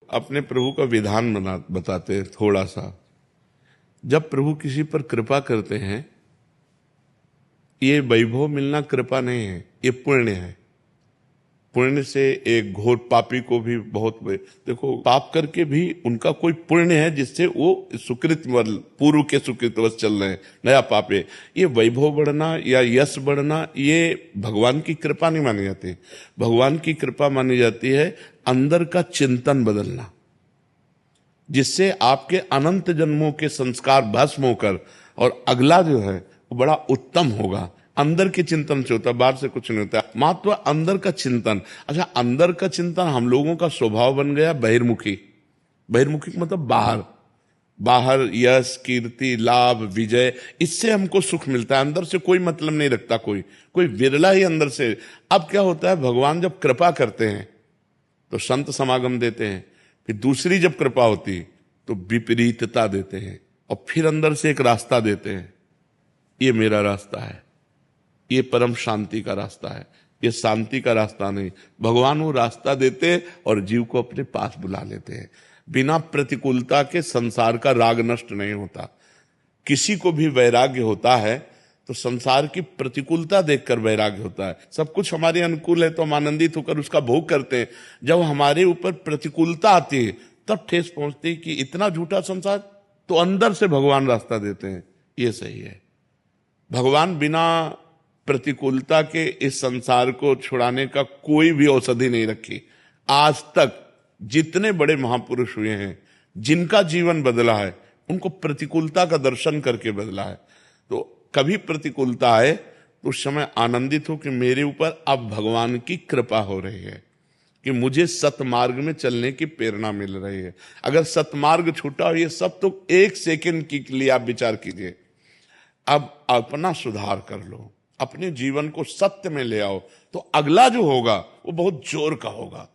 अपने प्रभु का विधान बताते हैं थोड़ा सा। जब प्रभु किसी पर कृपा करते हैं, ये वैभव मिलना कृपा नहीं है, ये पुण्य है। पुण्य से एक घोर पापी को भी बहुत, देखो पाप करके भी उनका कोई पुण्य है जिससे वो सुकृत पूर्व के सुकृतवश चल रहे हैं, नया पाप है। ये वैभव बढ़ना या यश बढ़ना ये भगवान की कृपा नहीं मानी जाती। भगवान की कृपा मानी जाती है अंदर का चिंतन बदलना, जिससे आपके अनंत जन्मों के संस्कार भस्म होकर और अगला जो है वो बड़ा उत्तम होगा। अंदर के चिंतन से होता है, बाहर से कुछ नहीं होता। महत्व अंदर का चिंतन। अच्छा, अंदर का चिंतन हम लोगों का स्वभाव बन गया बहिर्मुखी। बहिर्मुखी मतलब बाहर, बाहर यश कीर्ति लाभ विजय, इससे हमको सुख मिलता है। अंदर से कोई मतलब नहीं रखता कोई, कोई विरला ही अंदर से। अब क्या होता है, भगवान जब कृपा करते हैं तो संत समागम देते हैं, फिर दूसरी जब कृपा होती तो विपरीतता देते हैं, और फिर अंदर से एक रास्ता देते हैं, ये मेरा रास्ता है, ये परम शांति का रास्ता है, ये शांति का रास्ता नहीं। भगवान वो रास्ता देते और जीव को अपने पास बुला लेते हैं। बिना प्रतिकूलता के संसार का राग नष्ट नहीं होता। किसी को भी वैराग्य होता है तो संसार की प्रतिकूलता देखकर वैराग्य होता है। सब कुछ हमारे अनुकूल है तो हम आनंदित होकर उसका भोग करते हैं। जब हमारे ऊपर प्रतिकूलता आती है तब ठेस पहुंचती है कि इतना झूठा संसार, तो अंदर से भगवान रास्ता देते हैं, ये सही है। भगवान बिना प्रतिकूलता के इस संसार को छुड़ाने का कोई भी औषधि नहीं रखी। आज तक जितने बड़े महापुरुष हुए हैं, जिनका जीवन बदला है, उनको प्रतिकूलता का दर्शन करके बदला है। तो कभी प्रतिकूलता आए तो उस समय आनंदित हो कि मेरे ऊपर अब भगवान की कृपा हो रही है, कि मुझे सतमार्ग में चलने की प्रेरणा मिल रही है। अगर सतमार्ग छूटा हो, ये सब तो एक सेकंड के लिए आप विचार कीजिए। अब अपना सुधार कर लो, अपने जीवन को सत्य में ले आओ, तो अगला जो होगा वो बहुत जोर का होगा।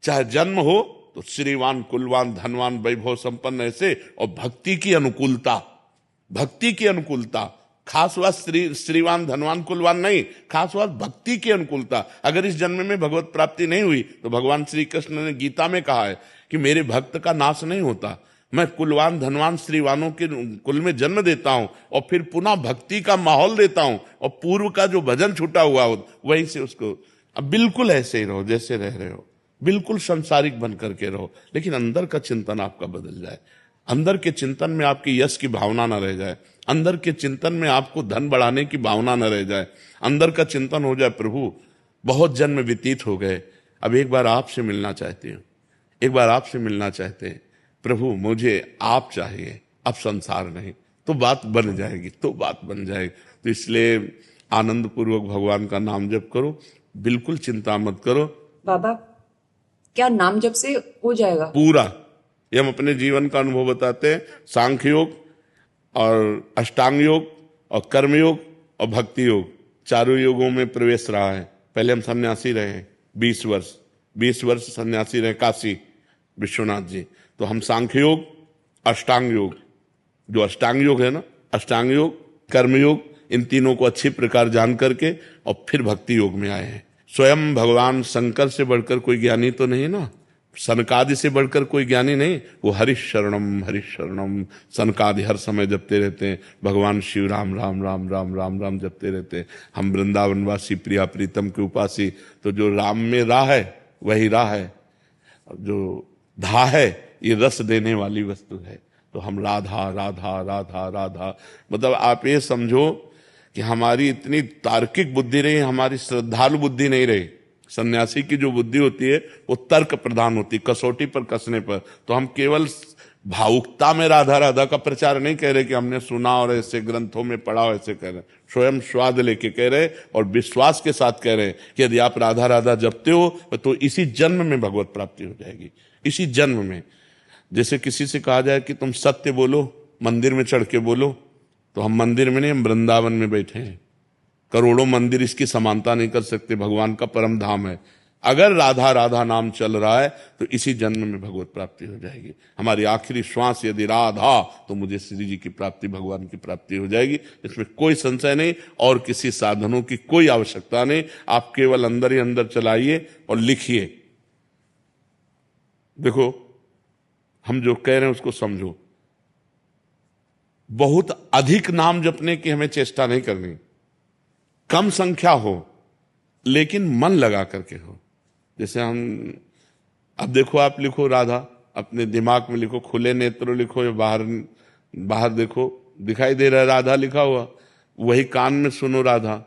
चाहे जन्म हो तो श्रीवान कुलवान धनवान वैभव संपन्न ऐसे, और भक्ति की अनुकूलता, भक्ति की अनुकूलता। खास बात श्रीवान धनवान कुलवान नहीं, खास बात भक्ति की अनुकूलता। अगर इस जन्म में भगवत प्राप्ति नहीं हुई तो भगवान श्री कृष्ण ने गीता में कहा है कि मेरे भक्त का नाश नहीं होता, मैं कुलवान धनवान श्रीवानों के कुल में जन्म देता हूं और फिर पुनः भक्ति का माहौल देता हूं, और पूर्व का जो भजन छूटा हुआ हो वहीं से उसको। अब बिल्कुल ऐसे ही रहो जैसे रह रहे हो, बिल्कुल संसारिक बन करके रहो, लेकिन अंदर का चिंतन आपका बदल जाए। अंदर के चिंतन में आपकी यश की भावना न रह जाए, अंदर के चिंतन में आपको धन बढ़ाने की भावना न रह जाए। अंदर का चिंतन हो जाए, प्रभु बहुत जन्म व्यतीत हो गए, अब एक बार आपसे मिलना चाहती हूँ, एक बार आपसे मिलना चाहते हैं प्रभु, मुझे आप चाहिए, अब संसार नहीं। तो बात बन जाएगी, तो बात बन जाएगी। तो इसलिए आनंद पूर्वक भगवान का नाम जप करो, बिल्कुल चिंता मत करो। बाबा, क्या नाम जप से हो जाएगा पूरा? ये हम अपने जीवन का अनुभव बताते हैं। सांख्य योग और अष्टांग योग और कर्म योग और भक्ति योग, चारों योगों में प्रवेश रहा है। पहले हम सन्यासी रहे 20 वर्ष सन्यासी रहे काशी विश्वनाथ जी। तो हम सांख्य योग, अष्टांग योग, जो अष्टांग योग है ना, अष्टांग योग, कर्म योग, इन तीनों को अच्छी प्रकार जान करके और फिर भक्ति योग में आए हैं। स्वयं भगवान शंकर से बढ़कर कोई ज्ञानी तो नहीं ना, सनकादि से बढ़कर कोई ज्ञानी नहीं। वो हरिशरणम सनकादि हर समय जपते रहते हैं, भगवान शिव राम राम राम राम राम राम जपते रहते हैं। हम वृंदावनवासी प्रिया प्रीतम के उपासी, तो जो राम में राह है वही राह है, जो धा है ये रस देने वाली वस्तु है। तो हम राधा राधा राधा राधा, मतलब आप ये समझो कि हमारी इतनी तार्किक बुद्धि नहीं, हमारी श्रद्धालु बुद्धि नहीं रही। सन्यासी की जो बुद्धि होती है वो तर्क प्रधान होती, कसौटी पर कसने पर। तो हम केवल भावुकता में राधा राधा का प्रचार नहीं कह रहे कि हमने सुना और ऐसे ग्रंथों में पढ़ा, ऐसे कह रहे, स्वयं स्वाद लेके कह रहे और विश्वास के साथ कह रहे कि यदि आप राधा राधा जपते हो तो इसी जन्म में भगवत प्राप्ति हो जाएगी, इसी जन्म में। जैसे किसी से कहा जाए कि तुम सत्य बोलो, मंदिर में चढ़ के बोलो, तो हम मंदिर में नहीं, हम वृंदावन में बैठे हैं। करोड़ों मंदिर इसकी समानता नहीं कर सकते, भगवान का परम धाम है। अगर राधा राधा नाम चल रहा है तो इसी जन्म में भगवत प्राप्ति हो जाएगी। हमारी आखिरी श्वास यदि राधा, तो मुझे श्री जी की प्राप्ति, भगवान की प्राप्ति हो जाएगी, इसमें कोई संशय नहीं। और किसी साधनों की कोई आवश्यकता नहीं, आप केवल अंदर ही अंदर चलाइए और लिखिए। देखो हम जो कह रहे हैं उसको समझो। बहुत अधिक नाम जपने की हमें चेष्टा नहीं करनी, कम संख्या हो लेकिन मन लगा करके हो। जैसे हम, अब देखो, आप लिखो राधा, अपने दिमाग में लिखो, खुले नेत्र लिखो या बाहर बाहर देखो, दिखाई दे रहा है राधा लिखा हुआ, वही कान में सुनो राधा,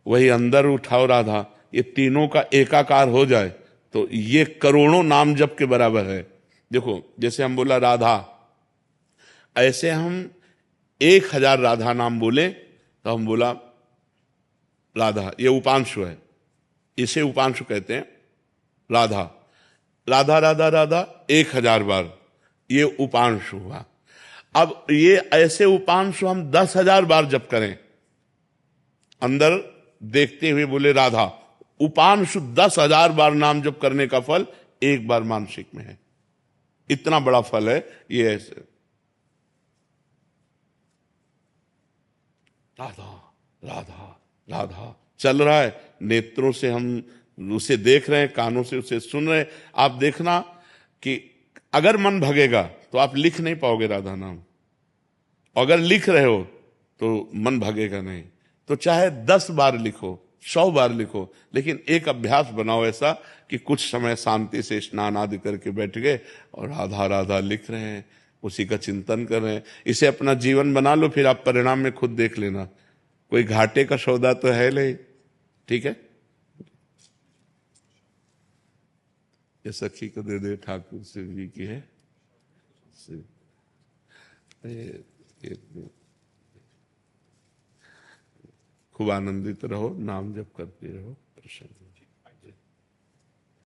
वही अंदर उठाओ राधा, ये तीनों का एकाकार हो जाए तो ये करोड़ों नाम जप के बराबर है। देखो, जैसे हम बोला राधा, ऐसे हम 1000 राधा नाम बोले तो हम बोला राधा, ये उपांशु है, इसे उपांशु कहते हैं। राधा राधा राधा राधा 1000 बार, ये उपांशु हुआ। अब ये ऐसे उपांशु हम 10,000 बार जप करें, अंदर देखते हुए बोले राधा, उपांशु 10,000 बार नाम जप करने का फल एक बार मानसिक में है। इतना बड़ा फल है ये। ऐसे राधा राधा राधा चल रहा है, नेत्रों से हम उसे देख रहे हैं, कानों से उसे सुन रहे हैं। आप देखना कि अगर मन भगेगा तो आप लिख नहीं पाओगे राधा नाम, अगर लिख रहे हो तो मन भगेगा नहीं। तो चाहे 10 बार लिखो, 100 बार लिखो, लेकिन एक अभ्यास बनाओ ऐसा कि कुछ समय शांति से स्नान आदि करके बैठ गए और राधा राधा लिख रहे हैं, उसी का चिंतन कर रहे हैं। इसे अपना जीवन बना लो, फिर आप परिणाम में खुद देख लेना। कोई घाटे का सौदा तो है नहीं, ठीक है। ये सखी को दे दे, ठाकुर से भी की है। खूब आनंदित रहो, नाम जप करते रहो, प्रसन्न।